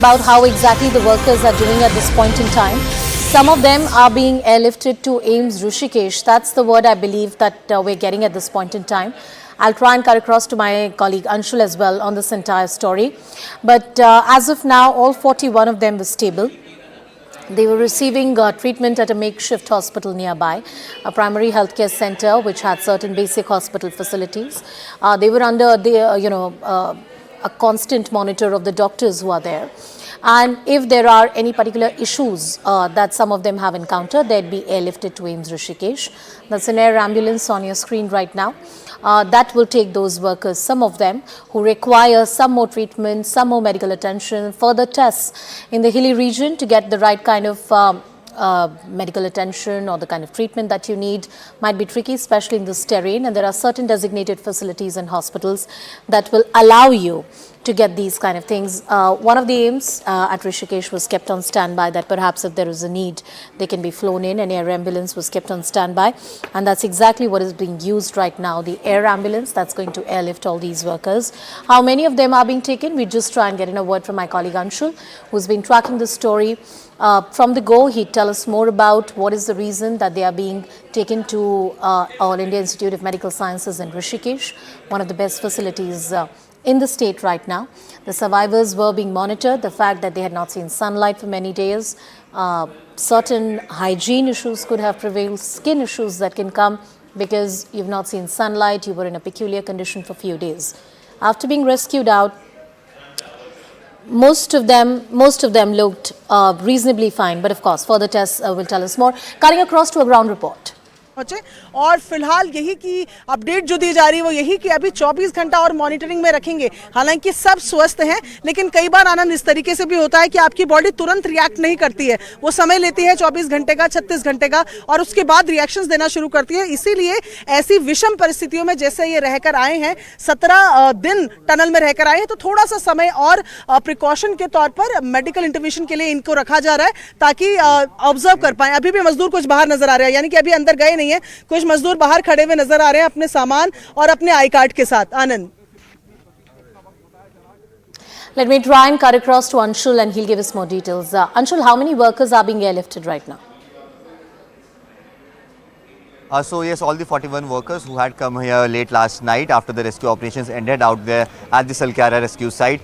About how exactly the workers are doing at this point in time. Some of them are being airlifted to AIIMS Rishikesh. That's the word I believe that we're getting at this point in time. I'll try and cut across to my colleague Anshul as well on this entire story. But as of now, all 41 of them were stable. They were receiving treatment at a makeshift hospital nearby, a primary healthcare center which had certain basic hospital facilities. They were under the, a constant monitor of the doctors who are there. And if there are any particular issues that some of them have encountered, they'd be airlifted to AIIMS Rishikesh. That's an air ambulance on your screen right now. That will take those workers, some of them who require some more treatment, some more medical attention, further tests in the hilly region to get the right kind of medical attention or the kind of treatment that you need might be tricky, especially in this terrain. And there are certain designated facilities and hospitals that will allow you to get these kind of things. One of the AIIMS at Rishikesh was kept on standby, that perhaps if there is a need, they can be flown in. An air ambulance was kept on standby. And that's exactly what is being used right now, the air ambulance that's going to airlift all these workers. How many of them are being taken? We just try and get in a word from my colleague Anshul, who's been tracking the story. From the go, he'd tell us more about what is the reason that they are being taken to All India Institute of Medical Sciences in Rishikesh, one of the best facilities in the state right now. The survivors were being monitored, the fact that they had not seen sunlight for many days, certain hygiene issues could have prevailed, skin issues that can come because you've not seen sunlight, you were in a peculiar condition for a few days. After being rescued out, most of them looked reasonably fine, but of course further tests will tell us more. Cutting across to a ground report. और फिलहाल यही की update जो दी जा रही है वो यही कि अभी 24 घंटा और मॉनिटरिंग में रखेंगे। हालांकि सब स्वस्थ हैं, लेकिन कई बार आनंद इस तरीके से भी होता है कि आपकी बॉडी तुरंत रिएक्ट नहीं करती है, वो समय लेती है 24 घंटे का, 36 घंटे का, और उसके बाद रिएक्शंस देना शुरू करती है। इसीलिए ऐसी विषम परिस्थितियों में जैसे ये रहकर आए हैं, 17 दिन टनल में रहकर आए हैं, तो थोड़ा सा समय और प्रिकॉशन के तौर पर मेडिकल इंटरवेंशन के लिए इनको रखा जा रहा है ताकि ऑब्जर्व कर पाए। अभी भी मजदूर कुछ बाहर नजर आ रहे हैं, यानी कि अभी अंदर गए नहीं है, कुछ मजदूर बाहर खड़े हुए नजर आ रहे हैं अपने सामान और अपने आई कार्ड के साथ। आनंद, Let me try and cut across to Anshul and he'll give us more details. Anshul, how many workers are being airlifted right now? So yes, all the 41 workers who had come here late last night after the rescue operations ended out there at the Silkyara rescue site.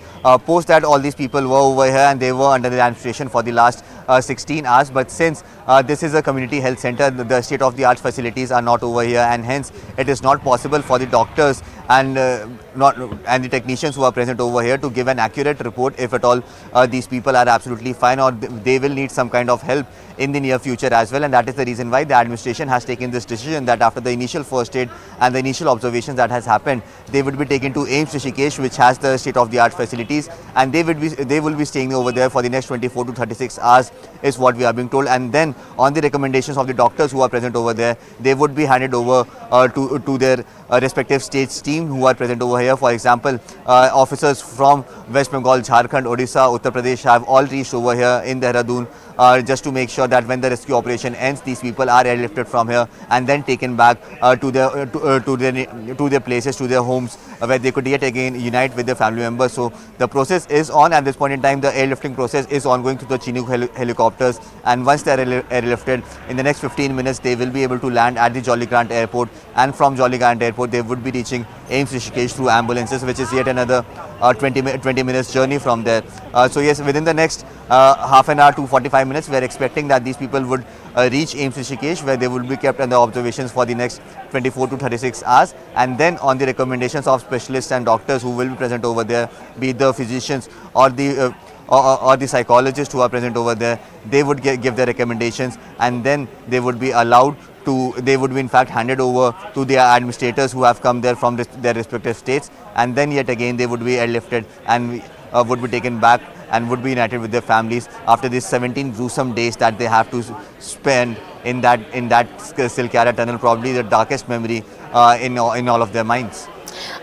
Post that, all these people were over here and they were under the administration for the last 16 hours. But since this is a community health center, the state-of-the-art facilities are not over here, and hence it is not possible for the doctors and the technicians who are present over here to give an accurate report if at all these people are absolutely fine or they will need some kind of help in the near future as well. And that is the reason why the administration has taken this decision that after the initial first aid and the initial observations that has happened, they would be taken to AIIMS Rishikesh, which has the state-of-the-art facilities, and they will be staying over there for the next 24 to 36 hours is what we are being told. And then on the recommendations of the doctors who are present over there, they would be handed over to their respective states team who are present over here. For example, officers from West Bengal, Jharkhand, Odisha, Uttar Pradesh have all reached over here in Dehradun just to make sure that when the rescue operation ends, these people are airlifted from here and then taken back to their places, to their homes, where they could yet again unite with their family members. So the process is on at this point in time. The airlifting process is ongoing through the Chinook helicopters, and once they are airlifted, in the next 15 minutes they will be able to land at the Jolly Grant Airport, and from Jolly Grant Airport they would be reaching AIIMS Rishikesh through ambulances, which is yet another 20 minutes journey from there. So yes, within the next half an hour to 45 minutes, we are expecting that these people would reach AIIMS Rishikesh, where they will be kept under observations for the next 24 to 36 hours. And then on the recommendations of specialists and doctors who will be present over there, be it the physicians or the psychologists who are present over there, they would give their recommendations, and then they would be allowed to, they would be in fact handed over to their administrators who have come there from their respective states, and then yet again they would be airlifted and would be taken back and would be united with their families after these 17 gruesome days that they have to spend in that Silkyara tunnel, probably the darkest memory in all of their minds.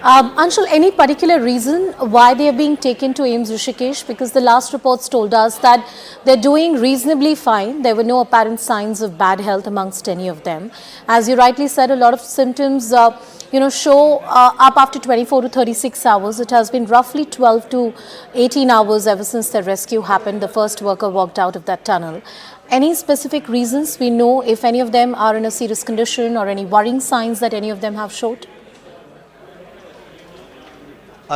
Anshul, any particular reason why they are being taken to AIIMS Rishikesh? Because the last reports told us that they're doing reasonably fine. There were no apparent signs of bad health amongst any of them. As you rightly said, a lot of symptoms, show up after 24 to 36 hours. It has been roughly 12 to 18 hours ever since the rescue happened. The first worker walked out of that tunnel. Any specific reasons we know if any of them are in a serious condition or any worrying signs that any of them have showed?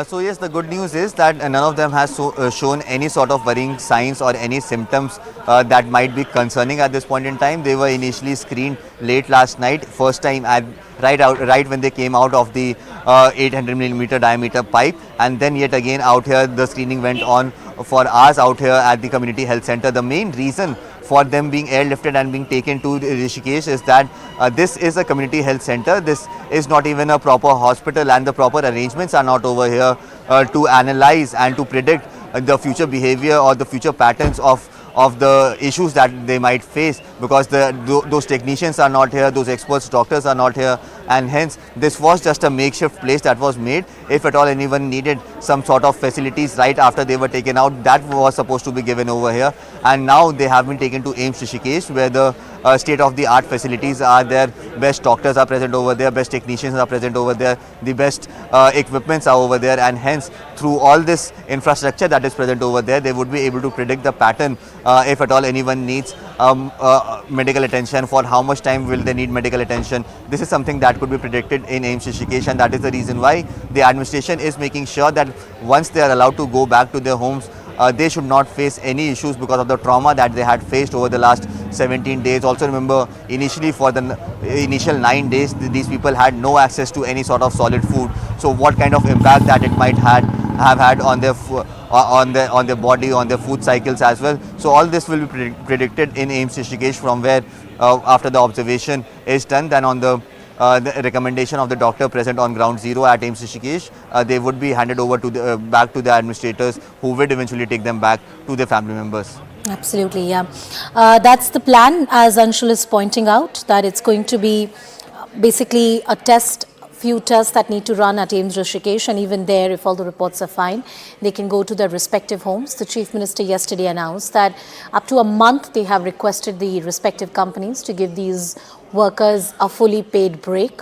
So yes, the good news is that none of them has shown any sort of worrying signs or any symptoms that might be concerning at this point in time. They were initially screened late last night, first time right when they came out of the 800 millimeter diameter pipe, and then yet again out here the screening went on for hours out here at the community health center. The main reason for them being airlifted and being taken to Rishikesh is that this is a community health center. This is not even a proper hospital, and the proper arrangements are not over here to analyze and to predict the future behavior or the future patterns of the issues that they might face, because those technicians are not here, those experts doctors are not here, and hence this was just a makeshift place that was made. If at all anyone needed some sort of facilities right after they were taken out, that was supposed to be given over here, and now they have been taken to AIIMS Rishikesh, where the state-of-the-art facilities are there, best doctors are present over there, best technicians are present over there, the best equipments are over there, and hence through all this infrastructure that is present over there, they would be able to predict the pattern if at all anyone needs medical attention, for how much time will they need medical attention. This is something that could be predicted in AIIMS Rishikesh, and that is the reason why the administration is making sure that once they are allowed to go back to their homes, they should not face any issues because of the trauma that they had faced over the last 17 days. Also remember, initially for the initial 9 days, these people had no access to any sort of solid food. So what kind of impact that it might have had on their on their body, on their food cycles as well. So all this will be predicted in AIIMS Rishikesh, from where after the observation is done, then on the recommendation of the doctor present on ground zero at AIIMS Rishikesh, they would be handed over to back to the administrators, who would eventually take them back to their family members. Absolutely, yeah. That's the plan, as Anshul is pointing out, that it's going to be basically a few tests that need to run at AIIMS Rishikesh, and even there, if all the reports are fine, they can go to their respective homes. The Chief Minister yesterday announced that up to a month they have requested the respective companies to give these workers a fully paid break